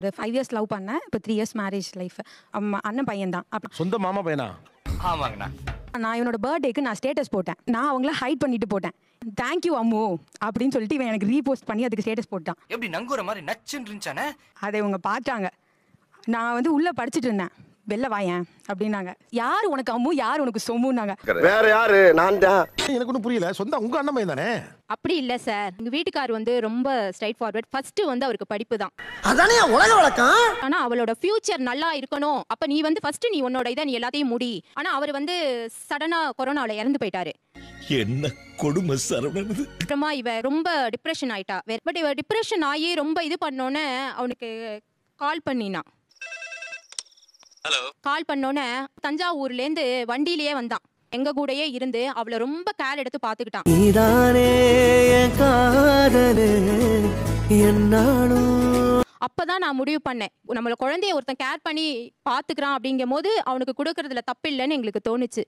ஒரு 5 years love பண்ணேன். இப்போ 3 இயர்ஸ் மேரேஜ் லைஃப். அண்ணன் பையன் தான். சொந்த மாமா பையனா? ஆமாங்கண்ணா. நான் இவனோட பர்த்டேக்கு நான் ஸ்டேட்டஸ் போட்டேன். நான் அவங்கள ஹைட் பண்ணிட்டு போட்டேன். தேங்க்யூ அம்மு அப்படின்னு சொல்லிட்டு இவன் எனக்கு ரீபோஸ்ட் பண்ணி அதுக்கு ஸ்டேட்டஸ் போட்டான். எப்படி நங்குற மாதிரி நச்சுன்னு இருந்துச்சானே? அதை இவங்க பார்த்தாங்க. நான் வந்து உள்ள படிச்சுட்டு இருந்தேன். வெளில வாயேன் அப்படின்னாங்க. யார் உனக்கு அம்மு, யார் உனக்கு சொம்முன்னாங்க. வேற யாரு? நான் தான். எனக்கு ஒன்றும் புரியல. சொந்த உங்க அண்ணன் பையன் தானே? அப்படி இல்ல சார். எங்க வீட்டுக்கார் வந்து ரொம்ப ஸ்ட்ரைட் ஃபார்வர்ட். ஃபர்ஸ்ட் வந்து அவருக்கு படிப்பு தான். அதானே உலக வழக்கம். ஆனா அவளோட ஃபியூச்சர் நல்லா இருக்கணும். அப்ப நீ வந்து ஃபர்ஸ்ட் நீ உன்னோட இதை நீ எல்லாத்தையும் முடி. ஆனா அவர் வந்து சடனா கொரோனால இறந்து போயிட்டாரு. என்ன கொடுமை சரவணன். அப்புறமா இவ ரொம்ப டிப்ரெஷன் ஆயிட்டா. பட் இவ டிப்ரெஷன் ஆகி ரொம்ப இது பண்ணோன்னே அவனுக்கு கால் பண்ணினா. கால் பண்ணோன்னே தஞ்சாவூர்ல இருந்து வண்டியிலேயே வந்தான். எங்க கூடயே இருந்து அவளை ரொம்ப கேர் எடுத்து பாத்துக்கிட்டான். அப்பதான் நான் முடிவு பண்ணேன், நம்மள குழந்தைய ஒருத்தன் கேர் பண்ணி பாத்துக்கிறான் அப்படிங்கும் போது அவனுக்கு கொடுக்கறதுல தப்பு இல்லைன்னு எங்களுக்கு தோணுச்சு.